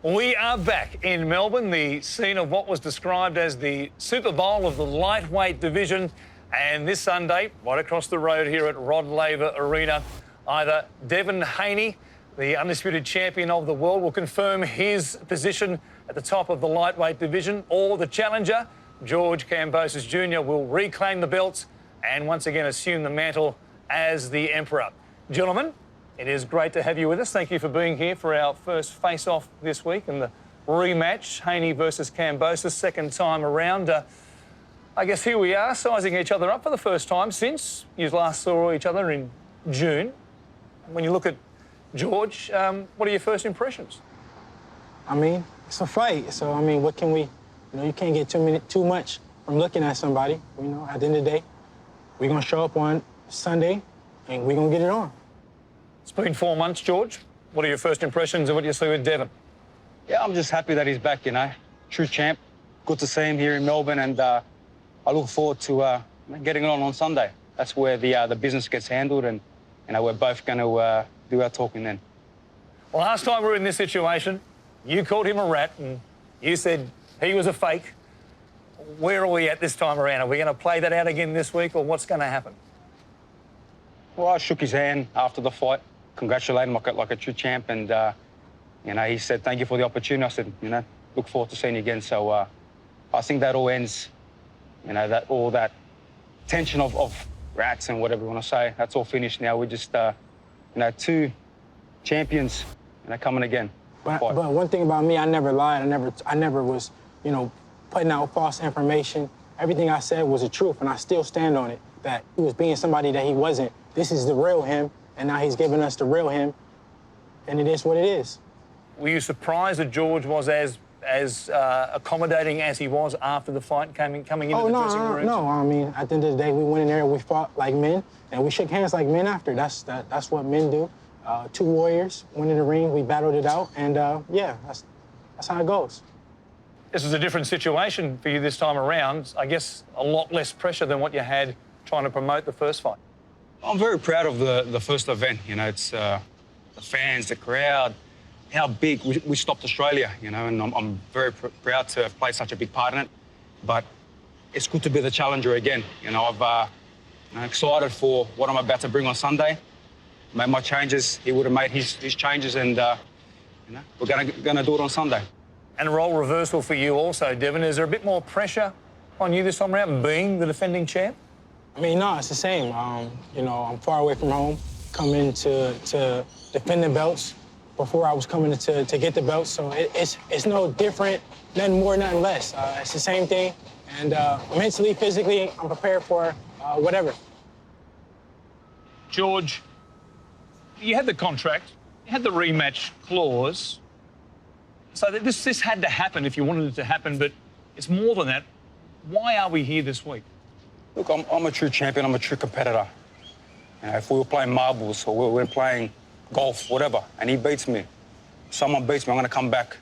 We are back in Melbourne, the scene of what was described as the Super Bowl of the lightweight division. And this Sunday, right across the road here at Rod Laver Arena, either Devin Haney, the undisputed champion of the world, will confirm his position at the top of the lightweight division, or the challenger, George Kambosos Jr., will reclaim the belts and once again assume the mantle as the Emperor. Gentlemen, it is great to have you with us. Thank you for being here for our first face-off this week and the rematch, Haney versus Kambosos, second time around. I guess here we are, sizing each other up for the first time since you last saw each other in June. When you look at George, what are your first impressions? I mean, it's a fight. So, I mean, what can we... you can't get too much from looking at somebody. At the end of the day, we're going to show up on Sunday and we're going to get it on. It's been 4 months, George. What are your first impressions of what you see with Devin? Yeah, I'm just happy that he's back, True champ. Good to see him here in Melbourne, and I look forward to getting it on Sunday. That's where the business gets handled, and we're both going to do our talking then. Well, last time we were in this situation, you called him a rat and you said he was a fake. Where are we at this time around? Are we going to play that out again this week, or what's going to happen? Well, I shook his hand after the fight, congratulated him like a true champ, and he said thank you for the opportunity. I said, look forward to seeing you again. So I think that all ends, all that tension of rats and whatever you want to say, that's all finished now. We're just, two champions, coming again. But one thing about me, I never lied. I never was, putting out false information. Everything I said was the truth, and I still stand on it, that he was being somebody that he wasn't. This is the real him, and now he's giving us the real him, and it is what it is. Were you surprised that George was as accommodating as he was after the fight coming into the dressing room? No. I mean, at the end of the day, we went in there and we fought like men, and we shook hands like men after. That's what men do. Two warriors went in the ring, we battled it out, and yeah, that's how it goes. This is a different situation for you this time around. I guess a lot less pressure than what you had trying to promote the first fight. I'm very proud of the first event. It's the fans, the crowd, how big we stopped Australia, and I'm very proud to have played such a big part in it. But it's good to be the challenger again. I'm excited for what I'm about to bring on Sunday. Made my changes, he would have made his changes, and we're gonna do it on Sunday. And a role reversal for you also, Devin. Is there a bit more pressure on you this time around, being the defending champ? I mean, no, it's the same. I'm far away from home, coming to defend the belts. Before I was coming to get the belts, so it's no different, nothing more, nothing less. It's the same thing, and mentally, physically, I'm prepared for whatever. George, you had the contract, you had the rematch clause, so this had to happen if you wanted it to happen, but it's more than that. Why are we here this week? Look, I'm a true champion, I'm a true competitor. If we were playing marbles or we were playing golf, whatever, and he beats me, someone beats me, I'm going to come back.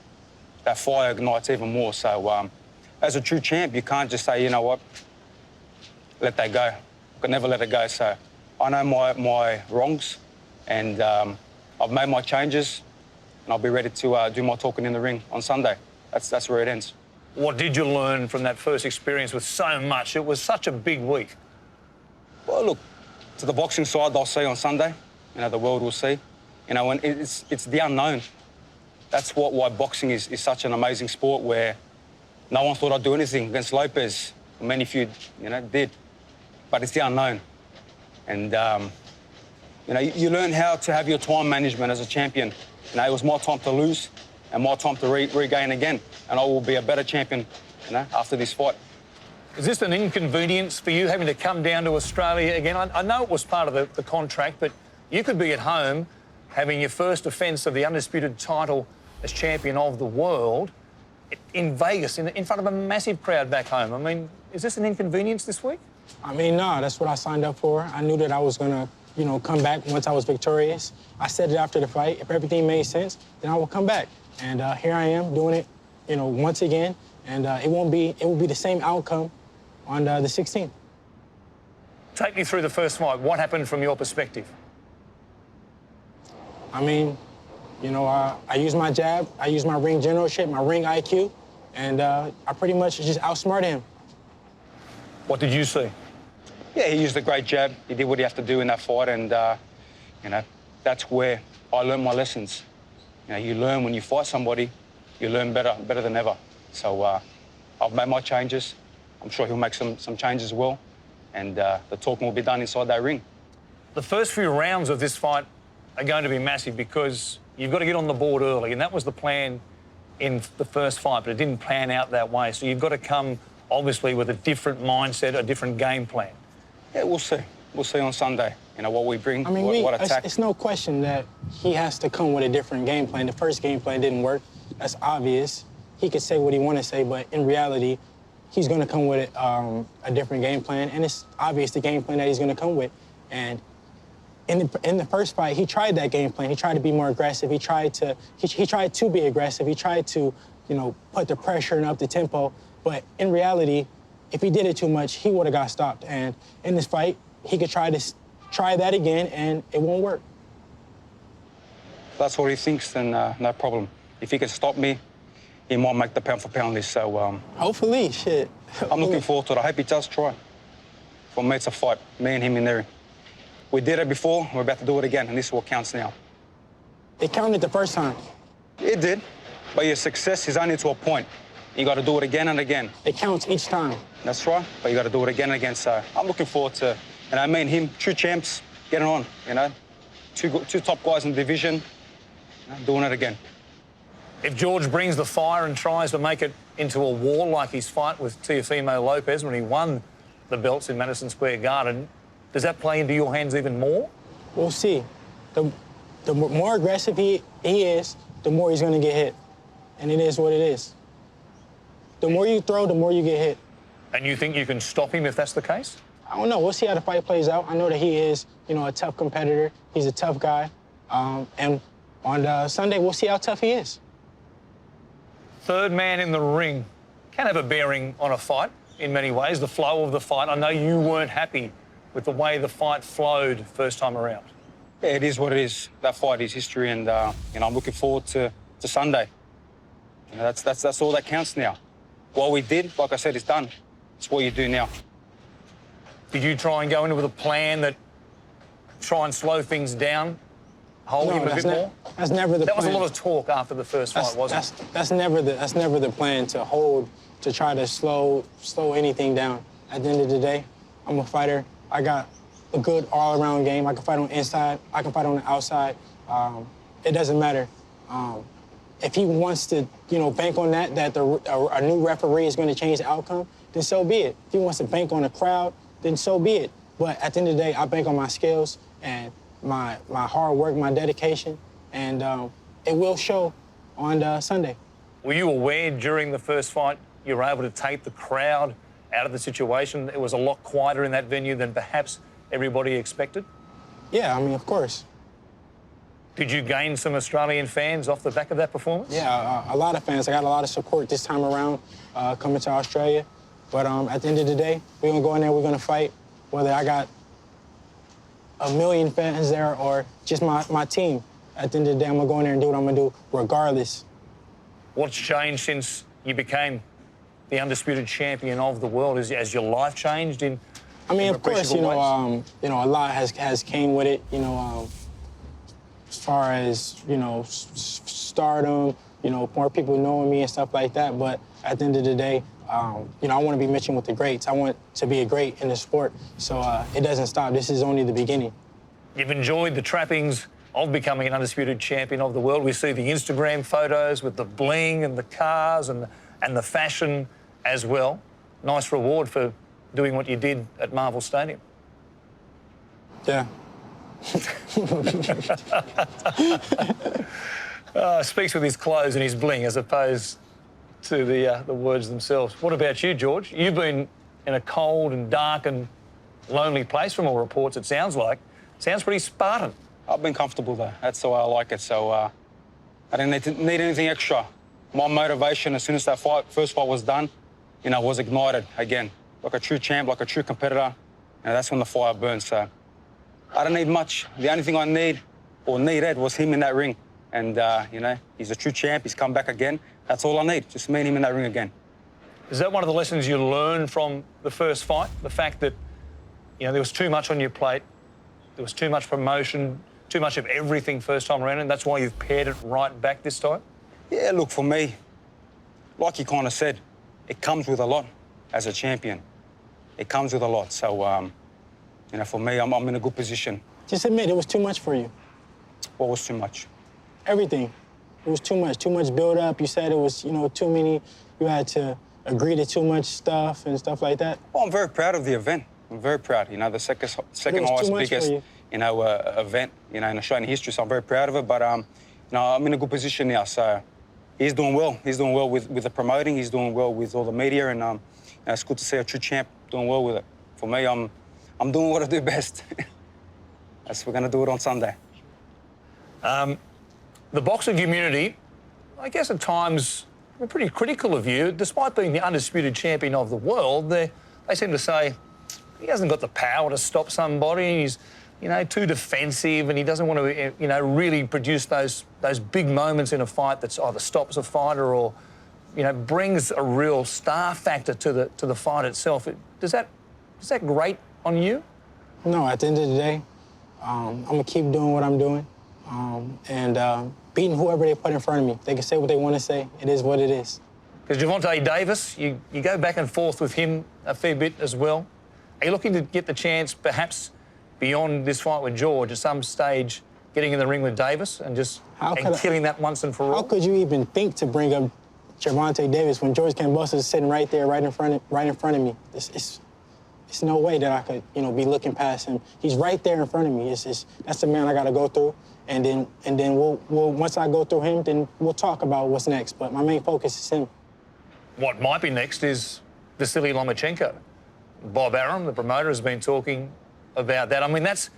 That fire ignites even more. So as a true champ, you can't just say, you know what, let that go. I can never let it go. So I know my wrongs, and I've made my changes, and I'll be ready to do my talking in the ring on Sunday. That's where it ends. What did you learn from that first experience with so much? It was such a big week. Well, look, to the boxing side, they'll see on Sunday. The world will see. And it's the unknown. That's why boxing is such an amazing sport, where no one thought I'd do anything against Lopez. Many few, did. But it's the unknown. And, you learn how to have your time management as a champion. It was my time to lose and my time to regain again. And I will be a better champion, after this fight. Is this an inconvenience for you, having to come down to Australia again? I know it was part of the contract, but you could be at home having your first defence of the undisputed title as champion of the world in Vegas, in front of a massive crowd back home. I mean, is this an inconvenience this week? I mean, no, that's what I signed up for. I knew that I was going to, come back once I was victorious. I said it after the fight. If everything made sense, then I will come back. And here I am doing it, once again. And it will be the same outcome on the 16th. Take me through the first fight. What happened from your perspective? I mean, You know, I use my jab, I use my ring generalship, my ring IQ, and I pretty much just outsmarted him. What did you see? Yeah, he used a great jab. He did what he had to do in that fight, and you know, that's where I learned my lessons. You know, you learn when you fight somebody, you learn better than ever. So I've made my changes. I'm sure he'll make some changes as well, and the talking will be done inside that ring. The first few rounds of this fight are going to be massive because you've got to get on the board early, and that was the plan in the first fight, but it didn't pan out that way. So you've got to come, obviously, with a different mindset, a different game plan. Yeah, we'll see. We'll see on Sunday, you know, what we bring, I mean, what attack. it's no question that he has to come with a different game plan. The first game plan didn't work. That's obvious. He could say what he want to say, but in reality, he's going to come with a different game plan, and it's obvious the game plan that he's going to come with. And in the first fight, he tried that game plan. He tried to be more aggressive. He tried to be aggressive. He tried to, you know, put the pressure and up the tempo. But in reality, if he did it too much, he would have got stopped. And in this fight, he could try that again, and it won't work. If that's what he thinks, then no problem. If he can stop me, he might make the pound-for-pound list. So Hopefully, shit. I'm looking forward to it. I hope he does try. For me, it's a fight. Me and him in there. We did it before. We're about to do it again, and this is what counts now. It counted the first time. It did, but your success is only to a point. You got to do it again and again. It counts each time. That's right, but you got to do it again and again. So I'm looking forward to, and I mean him, true champs, getting on. You know, two top guys in the division, you know, doing it again. If George brings the fire and tries to make it into a war like his fight with Teofimo Lopez when he won the belts in Madison Square Garden, does that play into your hands even more? We'll see. The more aggressive he is, the more he's going to get hit. And it is what it is. The more you throw, the more you get hit. And you think you can stop him if that's the case? I don't know. We'll see how the fight plays out. I know that he is, you know, a tough competitor. He's a tough guy. And on Sunday, we'll see how tough he is. Third man in the ring can have a bearing on a fight in many ways, the flow of the fight. I know you weren't happy with the way the fight flowed first time around. Yeah, it is what it is. That fight is history, and you know, I'm looking forward to Sunday. You know, that's all that counts now. What we did, like I said, is done. It's what you do now. Did you try and go in with a plan that try and slow things down, hold him a bit more? That's never the plan. That was a lot of talk after the first fight, wasn't it? That's never the plan, to try to slow anything down. At the end of the day, I'm a fighter. I got a good all-around game. I can fight on the inside. I can fight on the outside. It doesn't matter. If he wants to, you know, bank on that a new referee is going to change the outcome, then so be it. If he wants to bank on the crowd, then so be it. But at the end of the day, I bank on my skills and my hard work, my dedication, and it will show on Sunday. Were you aware during the first fight you were able to take the crowd out of the situation? It was a lot quieter in that venue than perhaps everybody expected? Yeah, I mean, of course. Did you gain some Australian fans off the back of that performance? Yeah, a lot of fans. I got a lot of support this time around coming to Australia. But at the end of the day, we're going to go in there, we're going to fight, whether I got 1 million fans there or just my team. At the end of the day, I'm going to go in there and do what I'm going to do regardless. What's changed since you became the undisputed champion of the world? Has your life changed in I mean, of course, you know, a lot has came with it, you know, as far as, you know, stardom, you know, more people knowing me and stuff like that. But at the end of the day, you know, I want to be mentioned with the greats. I want to be a great in the sport. So it doesn't stop. This is only the beginning. You've enjoyed the trappings of becoming an undisputed champion of the world. We see the Instagram photos with the bling and the cars and the fashion as well. Nice reward for doing what you did at Marvel Stadium. Yeah. Speaks with his clothes and his bling as opposed to the words themselves. What about you, George? You've been in a cold and dark and lonely place from all reports, it sounds like. Sounds pretty Spartan. I've been comfortable there. That's the way I like it. So I didn't need anything extra. My motivation, as soon as that first fight was done, you know, was ignited again. Like a true champ, like a true competitor. And that's when the fire burns. So I don't need much. The only thing I needed was him in that ring. And, you know, he's a true champ. He's come back again. That's all I need. Just me and him in that ring again. Is that one of the lessons you learned from the first fight? The fact that, you know, there was too much on your plate, there was too much promotion, too much of everything first time around, and that's why you've pared it right back this time? Yeah, look, for me, like you kind of said, it comes with a lot as a champion. It comes with a lot. So, you know, for me, I'm in a good position. Just admit it was too much for you. What was too much? Everything. It was too much build-up. You said it was, you know, too many. You had to agree to too much stuff and stuff like that. Well, I'm very proud of the event. I'm very proud. You know, the second highest, biggest, you know, event, you know, in Australian history. So I'm very proud of it. But, you know, I'm in a good position now. So he's doing well. He's doing well with the promoting. He's doing well with all the media. And you know, it's good to see a true champ doing well with it. For me, I'm doing what I do best. We're going to do it on Sunday. The boxing community, I guess at times, were pretty critical of you. Despite being the undisputed champion of the world, they seem to say he hasn't got the power to stop somebody. He's, you know, too defensive, and he doesn't want to, you know, really produce those big moments in a fight that's either stops a fighter or, you know, brings a real star factor to the fight itself. Is that great on you? No, at the end of the day, I'm gonna keep doing what I'm doing, and beating whoever they put in front of me. They can say what they want to say. It is what it is. Because Gervonta Davis, you go back and forth with him a fair bit as well. Are you looking to get the chance, perhaps beyond this fight with George, at some stage, getting in the ring with Davis and just killing that once and for all? How could you even think to bring up Gervonta Davis when George Kambosos is sitting right there, right in front of me? It's no way that I could, you know, be looking past him. He's right there in front of me. That's the man I got to go through, and then we'll once I go through him, then we'll talk about what's next. But my main focus is him. What might be next is Vasily Lomachenko. Bob Arum, the promoter, has been talking about that. I mean, that's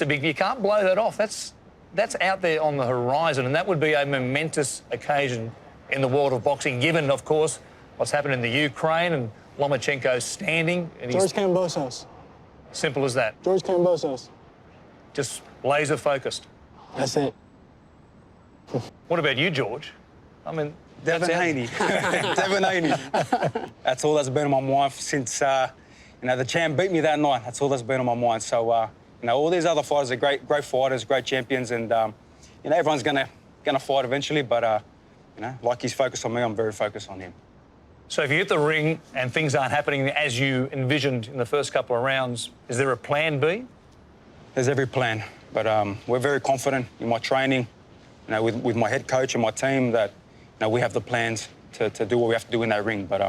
a big. You can't blow that off. That's out there on the horizon, and that would be a momentous occasion in the world of boxing, given, of course, what's happened in the Ukraine and Lomachenko's standing. And George Kambosos. Simple as that. George Kambosos. Just laser focused. That's it. What about you, George? I mean, Devin Haney. Devin Haney. That's all that's been on my mind since, you know, the champ beat me that night. That's all that's been on my mind. So, you know, all these other fighters are great fighters, great champions, and, you know, everyone's gonna fight eventually, but, you know, like he's focused on me, I'm very focused on him. So if you hit the ring and things aren't happening as you envisioned in the first couple of rounds, is there a plan B? There's every plan, but we're very confident in my training, you know, with my head coach and my team that, you know, we have the plans to do what we have to do in that ring. But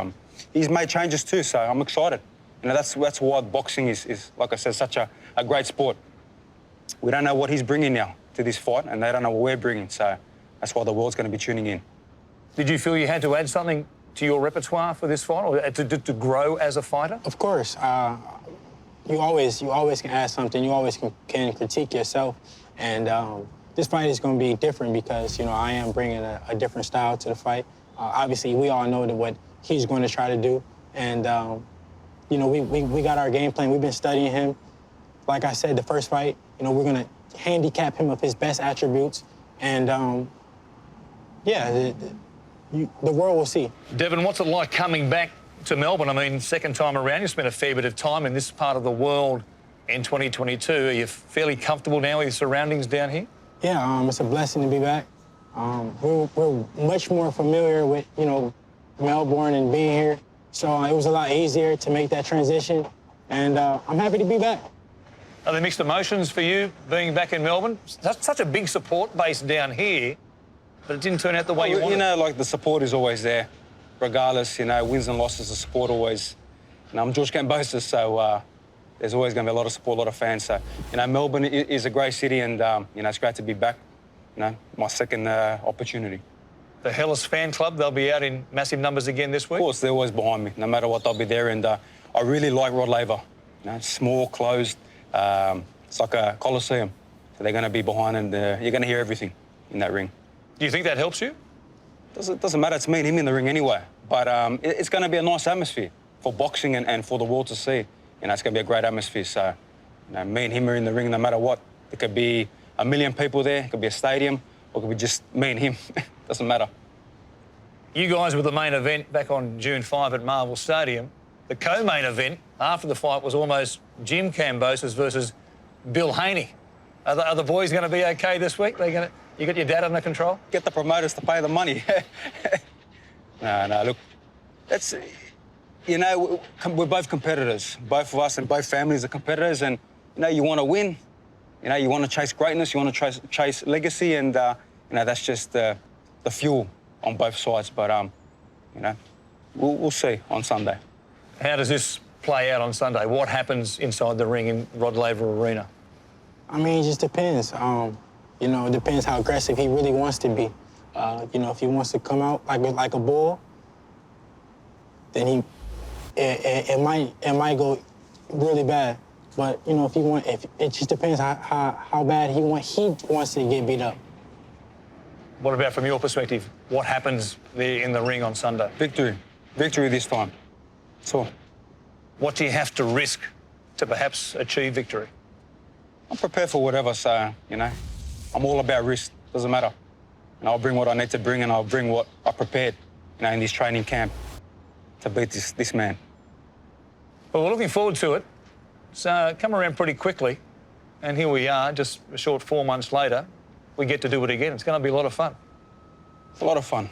he's made changes too, so I'm excited. You know, that's why boxing is, like I said, such a great sport. We don't know what he's bringing now to this fight, and they don't know what we're bringing, so that's why the world's going to be tuning in. Did you feel you had to add something to your repertoire for this fight, or to grow as a fighter? Of course. You always can add something. You always can critique yourself. And this fight is going to be different because, you know, I am bringing a different style to the fight. Obviously, we all know what he's going to try to do. And, you know, we got our game plan. We've been studying him. Like I said, the first fight, you know, we're going to handicap him of his best attributes. And, yeah, the world will see. Devin, what's it like coming back to Melbourne? I mean, second time around, you spent a fair bit of time in this part of the world in 2022. Are you fairly comfortable now with your surroundings down here? Yeah, it's a blessing to be back. We're much more familiar with, you know, Melbourne and being here. So it was a lot easier to make that transition. And I'm happy to be back. Are there mixed emotions for you being back in Melbourne? That's such a big support base down here, but it didn't turn out the way you wanted. You know, like the support is always there, regardless, you know, wins and losses, the support always. You know, I'm George Kambosos, so there's always going to be a lot of support, a lot of fans. So, you know, Melbourne is a great city, and, you know, it's great to be back. You know, my second opportunity. The Hellas fan club, they'll be out in massive numbers again this week? Of course, they're always behind me. No matter what, they'll be there, and I really like Rod Laver. You know, it's small, closed, it's like a coliseum. So they're going to be behind, and you're going to hear everything in that ring. Do you think that helps you? Doesn't matter. It's me and him in the ring anyway. But it's going to be a nice atmosphere for boxing and for the world to see. You know, it's going to be a great atmosphere. So, you know, me and him are in the ring no matter what. There could be 1 million people there. It could be a stadium. or it could be just me and him. Doesn't matter. You guys were the main event back on June 5 at Marvel Stadium. The co-main event after the fight was almost Jim Kambosos versus Bill Haney. Are the boys going to be okay this week? You got your dad under control? Get the promoters to pay the money. No, look, that's, you know, we're both competitors. Both of us and both families are competitors, and, you know, you want to win. You know, you want to chase greatness, you want to chase legacy, and, you know, that's just the fuel on both sides. But, you know, we'll see on Sunday. How does this play out on Sunday? What happens inside the ring in Rod Laver Arena? I mean, it just depends. You know, it depends how aggressive he really wants to be. You know, if he wants to come out like a bull, then it might go really bad. But you know, if it just depends how bad he wants to get beat up. What about from your perspective? What happens there in the ring on Sunday? Victory this time. That's all. What do you have to risk to perhaps achieve victory? I'm prepared for whatever, so, you know, I'm all about risk. Doesn't matter. And I'll bring what I need to bring, and I'll bring what I prepared, you know, in this training camp to beat this man. Well, we're looking forward to it. It's come around pretty quickly, and here we are, just a short 4 months later. We get to do it again. It's going to be a lot of fun. It's a lot of fun.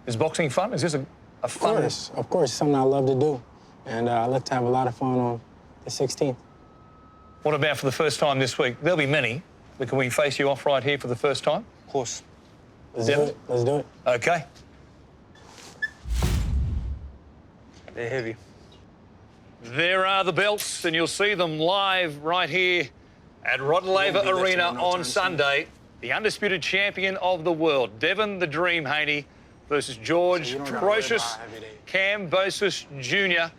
Is boxing fun? Is this a fun? Of course, it's something I love to do, and I look to have a lot of fun on the 16th. What about for the first time this week? There'll be many, but can we face you off right here for the first time? Of course. Let's do it. Let's do it. Okay. They're heavy. There are the belts, and you'll see them live right here at Rod Laver Arena on Sunday. The undisputed champion of the world, Devin the Dream Haney versus George Procious Kambosos Jr.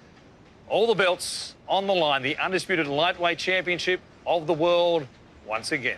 All the belts on the line. The undisputed lightweight championship of the world once again.